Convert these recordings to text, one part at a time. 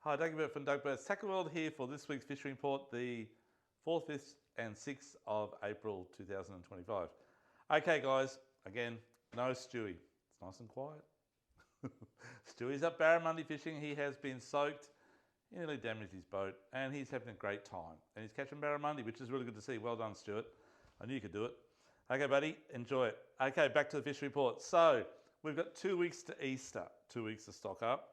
Hi, Doug from Doug Bird's Tackle World here for this week's fishing report, the 4th, 5th and 6th of April 2025. Okay guys, again, no Stewie. It's nice and quiet. Stewie's up Barramundi fishing. He has been soaked. He nearly damaged his boat and he's having a great time. And he's catching Barramundi, which is really good to see. Well done, Stuart. I knew you could do it. Okay, buddy, enjoy it. Okay, back to the fish report. So, we've got 2 weeks to Easter, 2 weeks to stock up.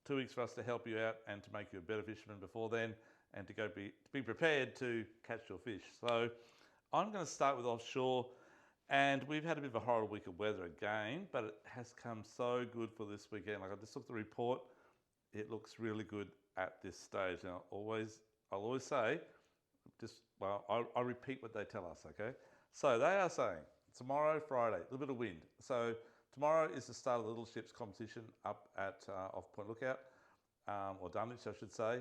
2 weeks for us to help you out and to make you a better fisherman before then and to be prepared to catch your fish. So I'm going to start with offshore, and we've had a bit of a horrible week of weather again, but it has come so good for this weekend. Like I just looked at the report, it looks really good at this stage. Now I'll always say, I repeat what they tell us, okay? So they are saying tomorrow, Friday, a little bit of wind. So tomorrow is the start of the Little Ships competition up at off Point Lookout, or Dunwich I should say.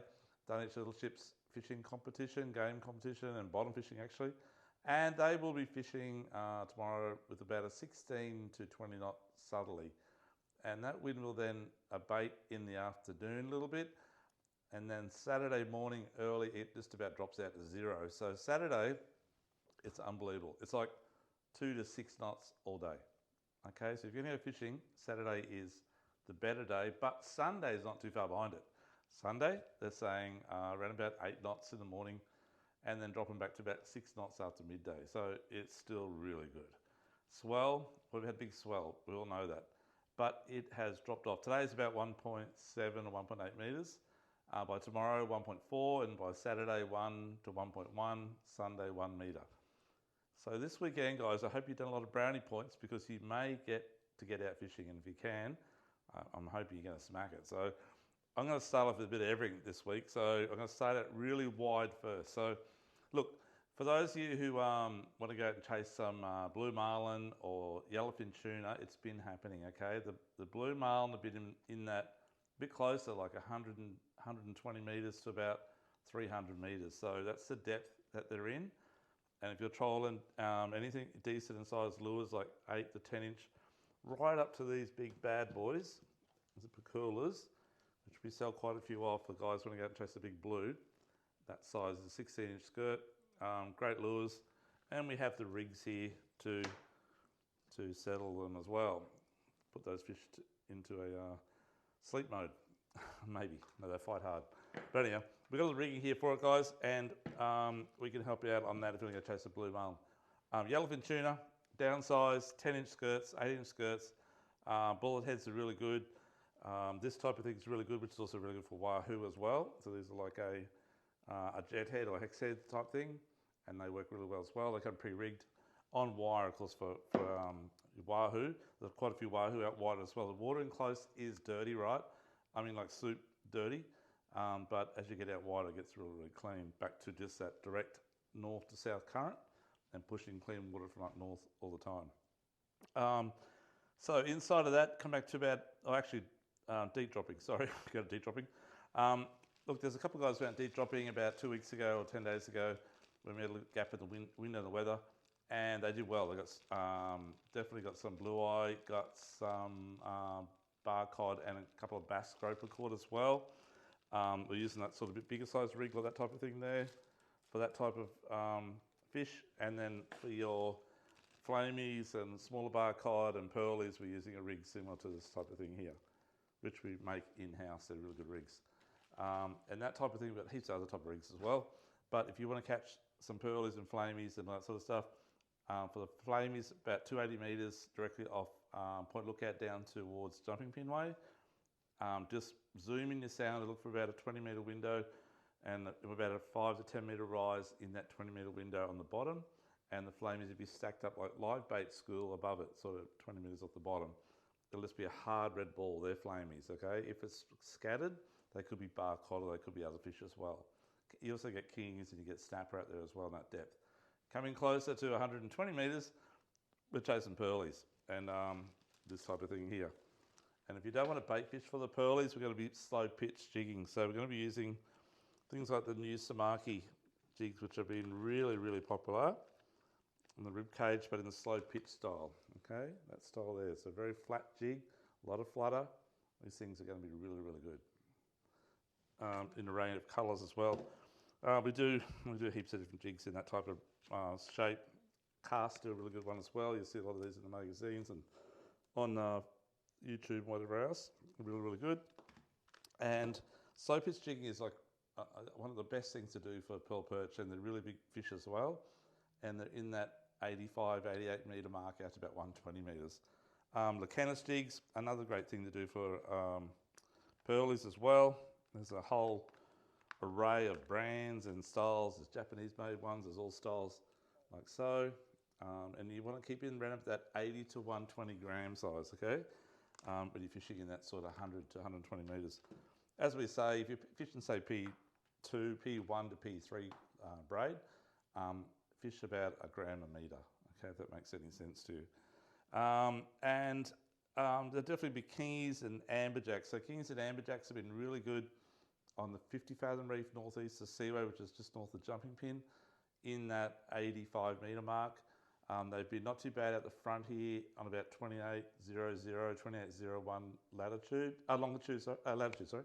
Dunwich Little Ships fishing competition, game competition and bottom fishing actually. And they will be fishing tomorrow with about a 16 to 20 knot southerly. And that wind will then abate in the afternoon a little bit. And then Saturday morning early, it just about drops out to 0. So Saturday, it's unbelievable. It's like 2 to 6 knots all day. Okay, so if you're going to go fishing, Saturday is the better day, but Sunday is not too far behind it. Sunday, they're saying around about 8 knots in the morning and then dropping back to about 6 knots after midday. So it's still really good. Swell, we've had big swell, we all know that, but it has dropped off. Today is about 1.7 or 1.8 metres. By tomorrow, 1.4, and by Saturday, 1 to 1.1, Sunday, 1 metre. So this weekend, guys, I hope you've done a lot of brownie points because you may get out fishing, and if you can, I'm hoping you're going to smack it. So I'm going to start off with a bit of everything this week. So I'm going to start out really wide first. So look, for those of you who want to go out and chase some blue marlin or yellowfin tuna, it's been happening, okay? The blue marlin have been in that bit closer, like 120 metres to about 300 metres. So that's the depth that they're in. And if you're trolling anything decent in size lures, like 8 to 10 inch, right up to these big bad boys, the percoolers, which we sell quite a few of for guys who want to go out and chase a big blue. That size is a 16 inch skirt, great lures. And we have the rigs here to settle them as well. Put those fish into a sleep mode, maybe. No, they fight hard. But anyhow, we've got the rigging here for it, guys, and we can help you out on that if you want to go chase a blue marlin. Yellowfin tuna, downsized, 10 inch skirts, 8 inch skirts. Bullet heads are really good. This type of thing is really good, which is also really good for Wahoo as well. So these are like a jet head or hex head type thing, and they work really well as well. They come pre-rigged on wire, of course, for Wahoo. There's quite a few Wahoo out wide as well. The water in close is dirty, right? I mean, like soup dirty. But as you get out wide, it gets really, really clean. Back to just that direct north to south current and pushing clean water from up north all the time. So inside of that, come back to about, deep dropping, sorry, go to deep dropping. Look, there's a couple of guys who went deep dropping about 2 weeks ago or 10 days ago when we had a gap in the wind and the weather, and they did well. They got definitely got some blue eye, got some bar cod and a couple of bass groper caught as well. We're using that sort of bit bigger size rig or that type of thing there for that type of fish. And then for your flamies and smaller bar cod and pearlies, we're using a rig similar to this type of thing here, which we make in-house. They're really good rigs. And that type of thing, but heaps of other type of rigs as well. But if you want to catch some pearlies and flamies and that sort of stuff, for the flamies, about 280 metres directly off Point Lookout down towards Jumping Pin Way. Just zoom in your sound and look for about a 20 metre window and about a 5 to 10 metre rise in that 20 metre window on the bottom. And the flamies would be stacked up like live bait school above it, sort of 20 metres off the bottom. It'll just be a hard red ball. They're flamies, okay? If it's scattered, they could be bar cod or they could be other fish as well. You also get kings and you get snapper out there as well in that depth. Coming closer to 120 metres, we're chasing pearlies and this type of thing here. And if you don't want to bait fish for the pearlies, we're going to be slow pitch jigging. So we're going to be using things like the new Samaki jigs, which have been really, really popular in the rib cage, but in the slow pitch style. Okay, that style there. So very flat jig, a lot of flutter. These things are going to be really, really good. in a range of colours as well. We do heaps of different jigs in that type of shape. Casts do a really good one as well. You'll see a lot of these in the magazines and on YouTube and whatever else. Really, really good. And slow pitch jigging is like one of the best things to do for pearl perch, and they're really big fish as well. And they're in that 85, 88 metre mark out to about 120 metres. The canis jigs, another great thing to do for pearlies as well. There's a whole array of brands and styles. There's Japanese made ones, there's all styles like so. And you want to keep in around that 80 to 120 gram size, okay? But you're fishing in that sort of 100 to 120 metres. As we say, if you're fishing, say, P2, P1 to P3 braid, fish about a gram a metre, okay, if that makes any sense to you. There'll definitely be kingies and amberjacks. So kingies and amberjacks have been really good on the 50 fathom reef northeast of Seaway, which is just north of Jumping Pin, in that 85 metre mark. They've been not too bad at the front here on about 2800, 2801 latitude, latitude, sorry.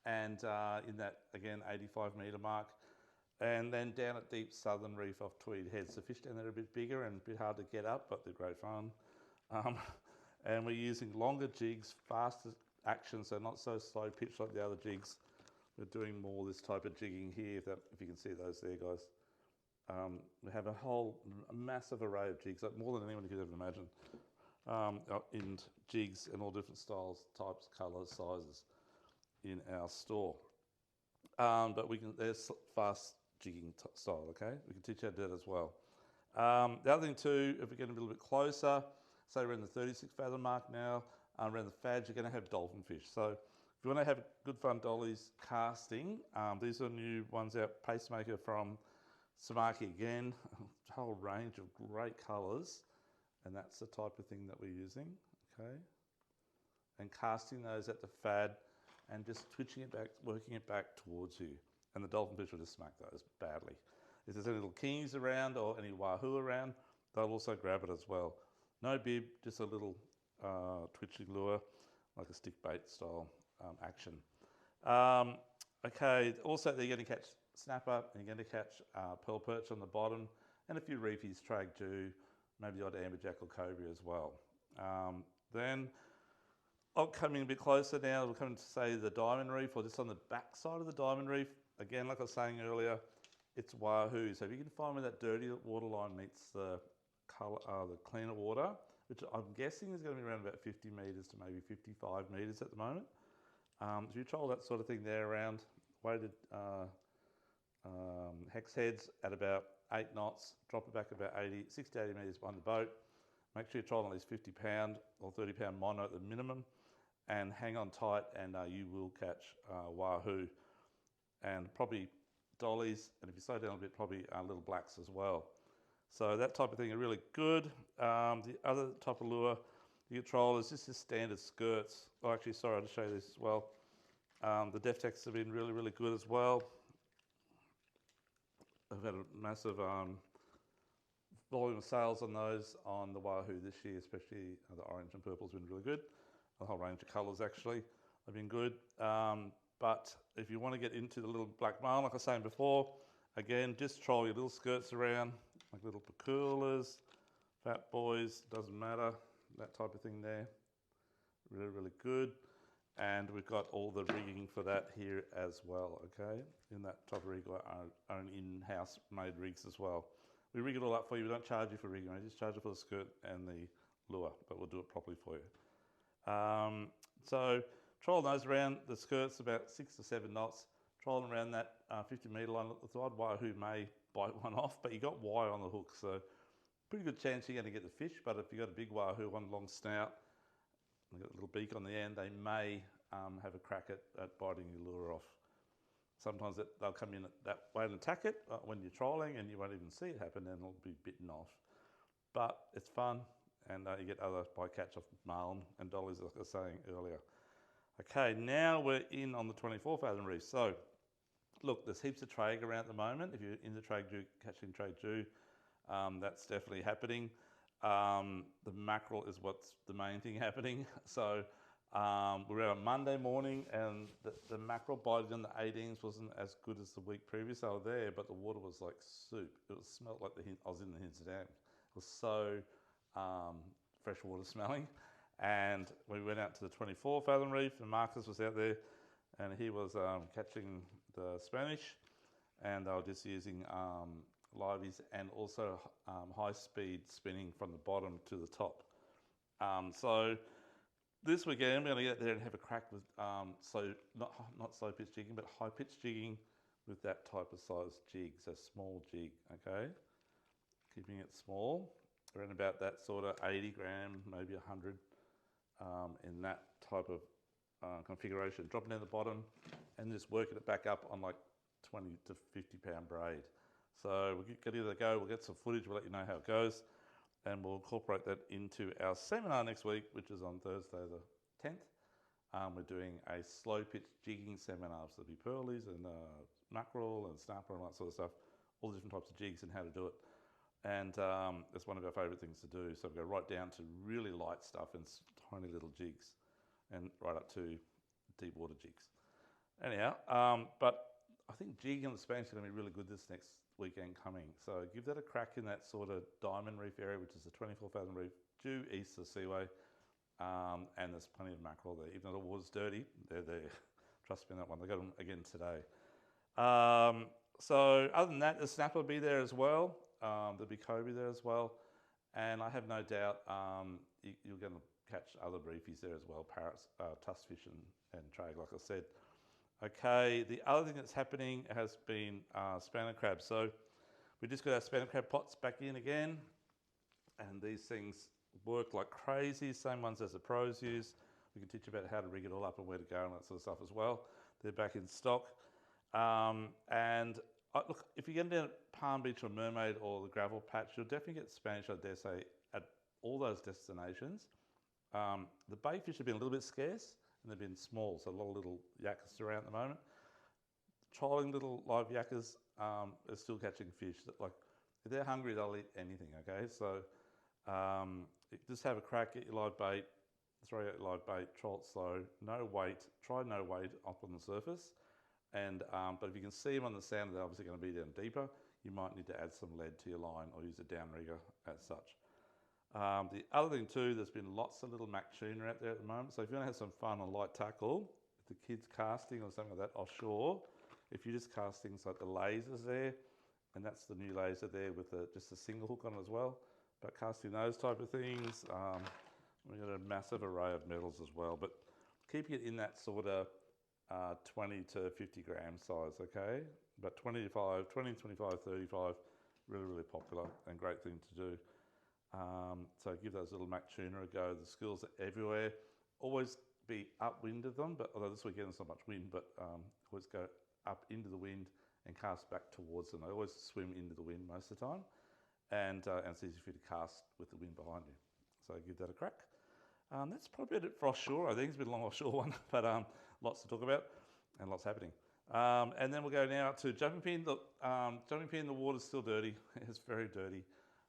And in that, again, 85 metre mark. And then down at deep southern reef off Tweed Heads. The fish down there are a bit bigger and a bit hard to get up, but they're great fun. And we're using longer jigs, faster action, so not so slow pitch like the other jigs. We're doing more this type of jigging here, if you can see those there, guys. We have a massive array of jigs, like more than anyone could ever imagine, in jigs and all different styles, types, colours, sizes in our store. But there's fast jigging style, okay? We can teach you how to do that as well. The other thing too, if we get a little bit closer, say we're in the 36 fathom mark now, around the fads, you're going to have dolphin fish. So if you want to have good fun dollies casting, these are new ones out, Pacemaker from Samaki again, a whole range of great colours, and that's the type of thing that we're using, okay? And casting those at the fad and just twitching it back, working it back towards you. And the dolphin fish will just smack those badly. If there's any little kingies around or any wahoo around, they'll also grab it as well. No bib, just a little twitching lure, like a stick bait style action. Okay, also they're going to catch snapper, and you're going to catch pearl perch on the bottom, and a few reefies, trag dew, maybe the odd amberjack or cobia as well. Then I'll come in a bit closer now. We're coming to say the diamond reef, or just on the back side of the diamond reef. Again, like I was saying earlier, it's wahoo. So if you can find where that dirty water line meets the cleaner water, which I'm guessing is going to be around about 50 metres to maybe 55 metres at the moment. If you troll that sort of thing there around, weighted hex heads at about 8 knots, drop it back about 60 to 80 metres behind the boat. Make sure you're trolling at least 50 pound or 30 pound mono at the minimum, and hang on tight, and you will catch wahoo, and probably dollies, and if you slow down a bit, probably little blacks as well. So that type of thing are really good. The other type of lure you can troll is just the standard skirts. Oh, actually, sorry, I'll just show you this as well. The Deftex have been really, really good as well. I've had a massive volume of sales on those on the wahoo this year, especially the orange and purple has been really good. A whole range of colours actually have been good. But if you want to get into the little black marlin, like I was saying before, again, just troll your little skirts around, like little paculas, fat boys, doesn't matter, that type of thing there. Really, really good. And we've got all the rigging for that here as well, okay? In that type of rig, our own in-house made rigs as well. We rig it all up for you. We don't charge you for rigging, we just charge you for the skirt and the lure, but we'll do it properly for you. So troll those around, the skirt's about 6 to 7 knots. Trolling around that 50 metre line. The odd wahoo may bite one off, but you got wire on the hook, so pretty good chance you're going to get the fish. But if you've got a big wahoo, one long snout, and got a little beak on the end, they may have a crack at biting your lure off. Sometimes they'll come in that way and attack it when you're trolling, and you won't even see it happen, and it'll be bitten off. But it's fun, and you get other bycatch off marlin and dollies, like I was saying earlier. Okay, now we're in on the 24 fathom reef. So, look, there's heaps of trag around at the moment. If you're in the trag dew, catching trag dew, that's definitely happening. The mackerel is what's the main thing happening. So We were out on Monday morning, and the mackerel biting on the 18s wasn't as good as the week previous. I was there, but the water was like soup. It smelled like I was in the Hinza Dam. It was so freshwater smelling. And we went out to the 24 fathom reef, and Marcus was out there, and he was catching the Spanish, and they were just using liveys and also high speed spinning from the bottom to the top. So this weekend we're going to get there and have a crack with not slow pitch jigging, but high pitch jigging with that type of size jig, so small jig, okay? Keeping it small, around about that sort of 80 gram, maybe 100 in that type of configuration. Dropping down the bottom and just working it back up on like 20 to 50 pound braid. So we'll get either go, we'll get some footage, we'll let you know how it goes, and we'll incorporate that into our seminar next week, which is on Thursday the 10th. We're doing a slow pitch jigging seminar, so there'll be pearlies and mackerel and snapper and all that sort of stuff, all the different types of jigs and how to do it. And it's one of our favourite things to do. So we go right down to really light stuff and tiny little jigs, and right up to deep water jigs. Anyhow, but I think jigging on the Spanish is going to be really good this next weekend coming. So give that a crack in that sort of Diamond Reef area, which is the 24 fathom reef due east of the Seaway. And there's plenty of mackerel there. Even though the water's dirty, they're there. Trust me on that one. They got them again today. So other than that, the snapper will be there as well. There'll be Kobe there as well. And I have no doubt you're going to catch other reefies there as well, parrots, tuskfish and trade, like I said. Okay, the other thing that's happening has been spanner crabs. So we just got our spanner crab pots back in again, and these things work like crazy, same ones as the pros use. We can teach you about how to rig it all up and where to go and that sort of stuff as well. They're back in stock. Look, if you get down at Palm Beach or Mermaid or the Gravel Patch, you'll definitely get Spanish, I dare say, at all those destinations. The bay fish have been a little bit scarce, and they've been small, so a lot of little yakkers around at the moment. Trolling little live yakkers are still catching fish. Like, if they're hungry, they'll eat anything, okay? So just have a crack, get your live bait, throw out your live bait, troll it slow, no weight, try no weight up on the surface. And but if you can see them on the sand, they're obviously going to be down deeper. You might need to add some lead to your line or use a downrigger as such. The other thing too, there's been lots of little Mac tuna out there at the moment. So if you want to have some fun on light tackle, if the kids casting or something like that offshore, if you just cast things like the lasers there, and that's the new laser there with just a single hook on it as well. But casting those type of things, we've got a massive array of metals as well. But keeping it in that sort of 20 to 50 gram size, okay? But 25, 35, really, really popular and great thing to do. So give those little Mac tuna a go. The schools are everywhere. Always be upwind of them, but although this weekend there's not much wind, but always go up into the wind and cast back towards them. They always swim into the wind most of the time, and it's easy for you to cast with the wind behind you. So give that a crack. That's probably it for offshore. I think it's been a long offshore one, but lots to talk about and lots happening. And then we'll go now to jumping pin. Look, jumping pin, the water's still dirty. It's very dirty.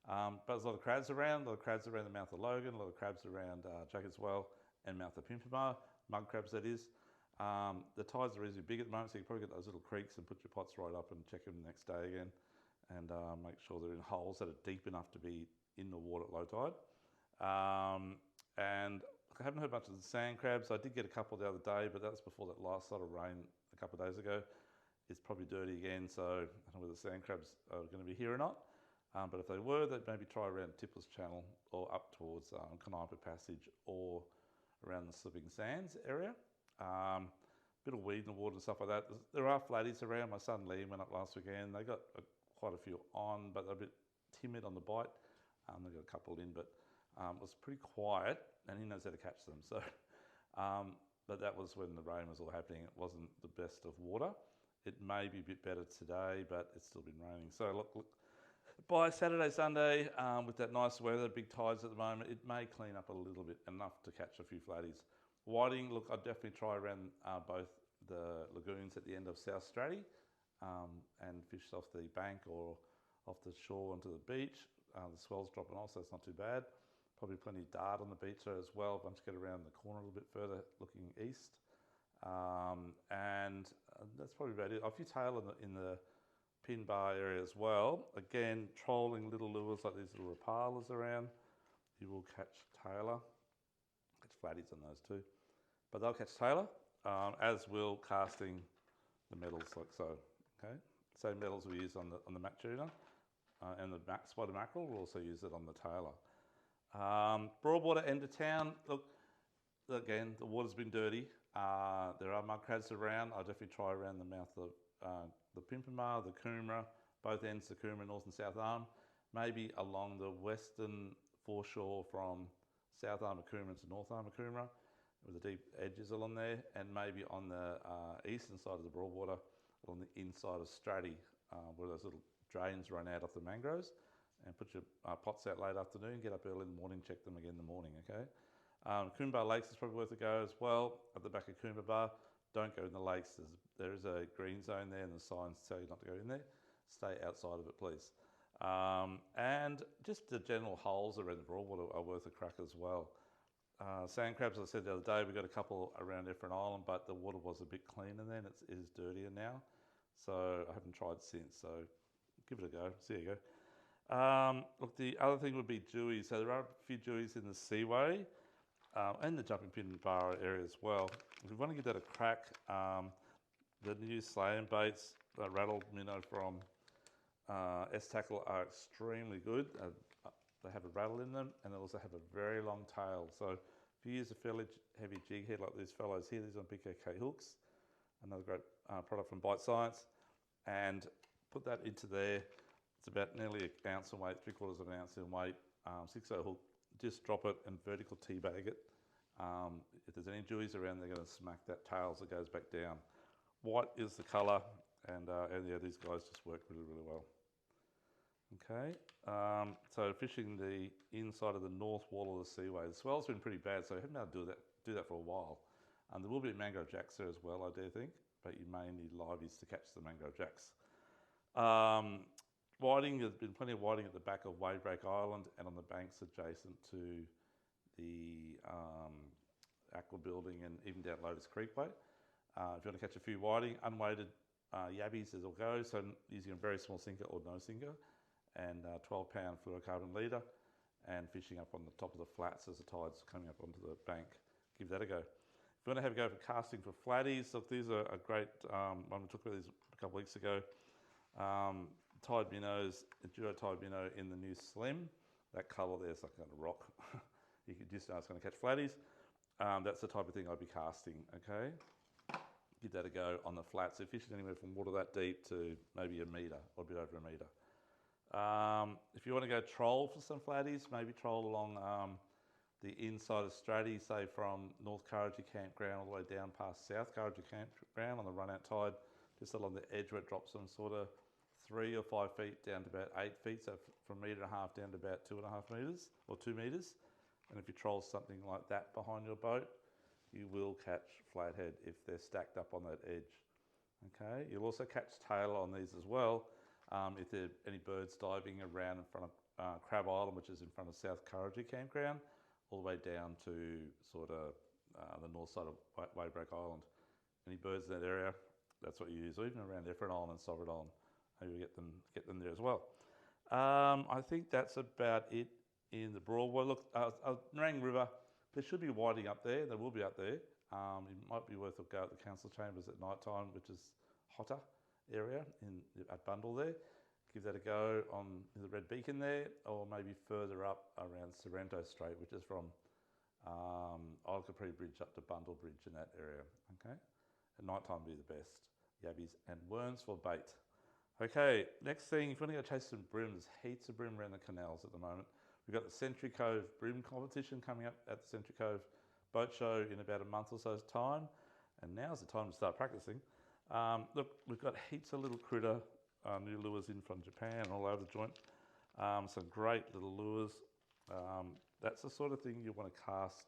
But there's a lot of crabs around, the mouth of Logan, a lot of crabs around Jacket's Well and mouth of Pimpama, mud crabs that is. The tides are reasonably big at the moment, so you can probably get those little creeks and put your pots right up and check them the next day again, and make sure they're in holes that are deep enough to be in the water at low tide. And I haven't heard much of the sand crabs. I did get a couple the other day, but that was before that last lot of rain a couple of days ago. It's probably dirty again, so I don't know whether the sand crabs are going to be here or not. But if they were, they'd maybe try around Tippler's Channel or up towards Canal Passage or around the Slipping Sands area. Bit of weed in the water and stuff like that. There are flatties around. My son Liam went up last weekend. They got quite a few on, but they're a bit timid on the bite. They got a couple in, but it was pretty quiet, and he knows how to catch them. So, but that was when the rain was all happening. It wasn't the best of water. It may be a bit better today, but it's still been raining. So look. By Saturday, Sunday, with that nice weather, big tides at the moment, it may clean up a little bit, enough to catch a few flatties. Whiting, look, I'd definitely try around both the lagoons at the end of South Stratty and fish off the bank or off the shore onto the beach. The swell's dropping off, so it's not too bad. Probably plenty of dart on the beach there as well. Once you get around the corner a little bit further, looking east. And that's probably about it. A few tail in the pin bar area as well. Again, trolling little lures like these little rapalas around. You will catch tailor. Catch flatties on those too. But they'll catch tailor, as will casting the metals like so. Okay, same metals we use on the mac tuna and the spotted mackerel. We'll also use it on the tailor. Broadwater end of town. Look, again, the water's been dirty. There are mud crabs around. I definitely try around the mouth of the Pimpamar, the Coomera, both ends, the Coomera, north and south arm. Maybe along the western foreshore from south arm of Coomera to north arm of Coomera, with the deep edges along there, and maybe on the eastern side of the Broadwater, on the inside of Stratty, where those little drains run out off the mangroves, and put your pots out late afternoon, get up early in the morning, check them again in the morning, okay? Coomber Lakes is probably worth a go as well. At the back of Coomber Bar, don't go in the lakes. There is a green zone there and the signs tell you not to go in there. Stay outside of it, please. And just the general holes around the Broadwater are worth a crack as well. Sand crabs, as I said the other day, we got a couple around Effron Island, but the water was a bit cleaner then. It is dirtier now. So I haven't tried since, so give it a go. See how you go. Look, the other thing would be dewies. So there are a few dewies in the Seaway and the jumping pin bar area as well. If we want to give that a crack, the new slaying baits, rattled minnow from S-Tackle are extremely good. They have a rattle in them and they also have a very long tail. So if you use a fairly heavy jig head like these fellows here, these are on BKK hooks, another great product from Bite Science, and put that into there. It's about nearly an ounce in weight, 3/4 of an ounce in weight, 6/0 hook. Just drop it and vertical teabag it. If there's any dewies around, they're going to smack that tail as it goes back down. White is the colour, and yeah, these guys just work really, really well. Okay, so fishing the inside of the north wall of the Seaway. The swell's been pretty bad, so I haven't been able to do that for a while. There will be mangrove jacks there as well, I do think, but you may need liveys to catch the mangrove jacks. Whiting, there's been plenty of whiting at the back of Wadebreak Island and on the banks adjacent to the Aqua Building and even down Lotus Creek Way. If you want to catch a few whiting, unweighted yabbies as it'll go, so using a very small sinker or no sinker, and 12-pound fluorocarbon leader, and fishing up on the top of the flats as the tide's coming up onto the bank. Give that a go. If you want to have a go for casting for flatties, look, these are a great one. We talked about these a couple of weeks ago. Tide minnows, a duo tide minnow in the new Slim. That colour there is like a rock. You can just know it's going to catch flatties. That's the type of thing I'd be casting, okay? Give that a go on the flats. So fishing anywhere from water that deep to maybe a metre or a bit over a metre. If you want to go troll for some flatties, maybe troll along the inside of Stratty, say from North Kurrajee Campground all the way down past South Kurrajee Campground on the run-out tide, just along the edge where it drops them sort of 3 or 5 feet down to about 8 feet, so from 1.5 metres down to about 2.5 metres or 2 metres. And if you troll something like that behind your boat, you will catch flathead if they're stacked up on that edge. Okay, you'll also catch tailor on these as well. If there are any birds diving around in front of Crab Island, which is in front of South Kurrajee Campground, all the way down to sort of the north side of Wadebreak Island. Any birds in that area, that's what you use, or even around Effron Island and Sovereign Island. Maybe get them there as well. I think that's about it in the Broadwater. Look, Nerang River, there should be whiting up there. There will be up there. It might be worth a go at the council chambers at night time, which is hotter area at Bundle there. Give that a go on the Red Beacon there, or maybe further up around Sorrento Strait, which is from Ilkapri Bridge up to Bundle Bridge in that area. Okay, at night time would be the best. Yabbies and worms for bait. Okay, next thing, if you want to go chase some bream, there's heaps of bream around the canals at the moment. We've got the Century Cove bream competition coming up at the Century Cove boat show in about a month or so's time, and now's the time to start practicing. Look, we've got heaps of little critter, new lures in from Japan and all over the joint. Some great little lures. That's the sort of thing you want to cast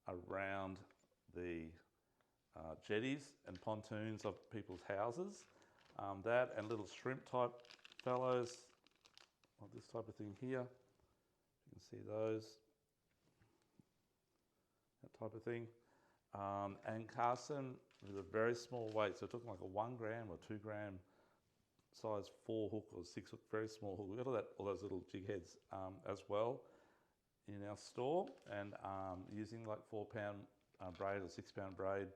around the jetties and pontoons of people's houses. That and little shrimp type fellows, like this type of thing here. You can see those. that type of thing. And cast them with a very small weight. So we're talking like a 1 gram or 2 gram size 4 hook or 6 hook, very small hook. We've got all those little jig heads as well in our store, and using like 4-pound braid or 6-pound braid,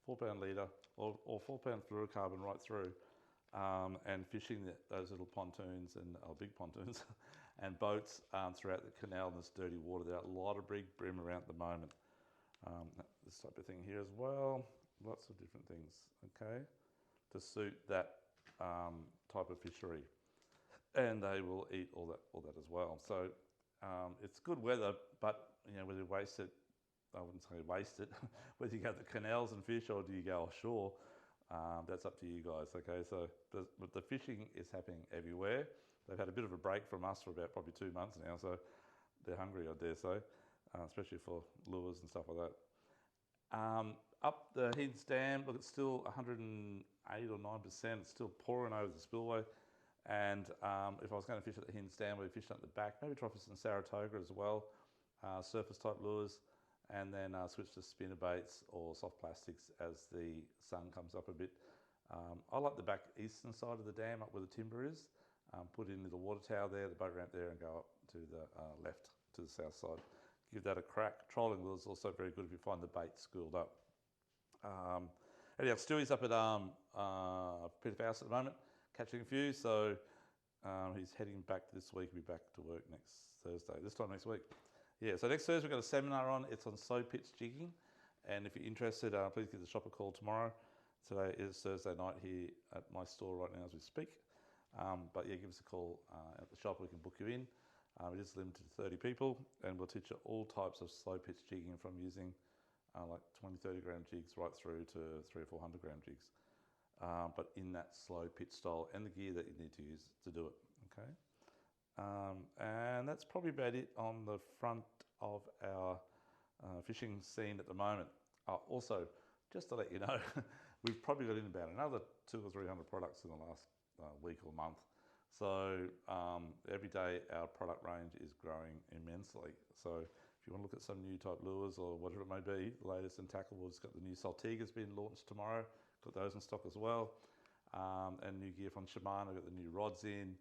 4-pound leader or 4-pound fluorocarbon right through, and fishing those little pontoons and big pontoons and boats throughout the canal in this dirty water. There are a lot of big bream around at the moment. This type of thing here as well, lots of different things, okay, to suit that type of fishery, and they will eat all that as well. So it's good weather, but you know, whether you waste it, I wouldn't say waste it, whether you go to the canals and fish or do you go offshore, that's up to you guys, okay? So but the fishing is happening everywhere. They've had a bit of a break from us for about probably 2 months now, so they're hungry, I dare say, especially for lures and stuff like that. Up the Heads Dam, look, it's still 108 or 9%. It's still pouring over the spillway. And if I was going to fish at the Heads Dam, we'd fish at the back, maybe try fish in Saratoga as well, surface type lures, and then switch to spinner baits or soft plastics as the sun comes up a bit. I like the back eastern side of the dam, up where the timber is. Put in a little water tower there, the boat ramp there, and go up to the left, to the south side. Give that a crack. Trolling lure is also very good if you find the bait schooled up. Anyhow, Stewie's up at Peter Faust at the moment, catching a few, so he's heading back this week. He'll be back to work next Thursday, this time next week. Yeah, so next Thursday we've got a seminar on. It's on slow pitch jigging, and if you're interested, please give the shop a call tomorrow. Today is Thursday night here at my store right now as we speak. But yeah, give us a call at the shop. We can book you in. It is limited to 30 people, and we'll teach you all types of slow pitch jigging, from using like 20, 30 gram jigs right through to 300 or 400 gram jigs, but in that slow pitch style, and the gear that you need to use to do it, okay? And that's probably about it on the front of our fishing scene at the moment. Also, just to let you know, we've probably got in about another 200 or 300 products in the last week or month. So every day our product range is growing immensely. So if you want to look at some new type lures or whatever it may be, the latest in tackle, we've got the new Saltiga's been launched tomorrow. Got those in stock as well. And new gear from Shimano. Got the new rods in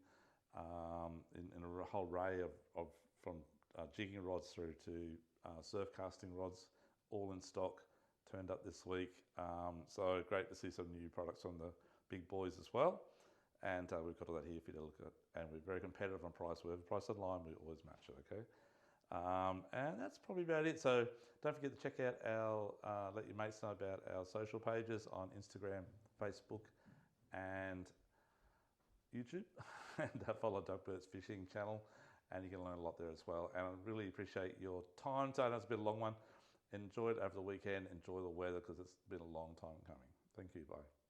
a whole array of from jigging rods through to surf casting rods, all in stock, turned up this week. So great to see some new products from the big boys as well. And we've got all that here for you to look at. And we're very competitive on price. Whatever price online, we always match it, okay? And that's probably about it. So don't forget to check out our, let your mates know about our social pages on Instagram, Facebook, and YouTube. And follow Doug Burt's fishing channel, and you can learn a lot there as well. And I really appreciate your time. So I know it's been a long one. Enjoy it over the weekend. Enjoy the weather, because it's been a long time coming. Thank you. Bye.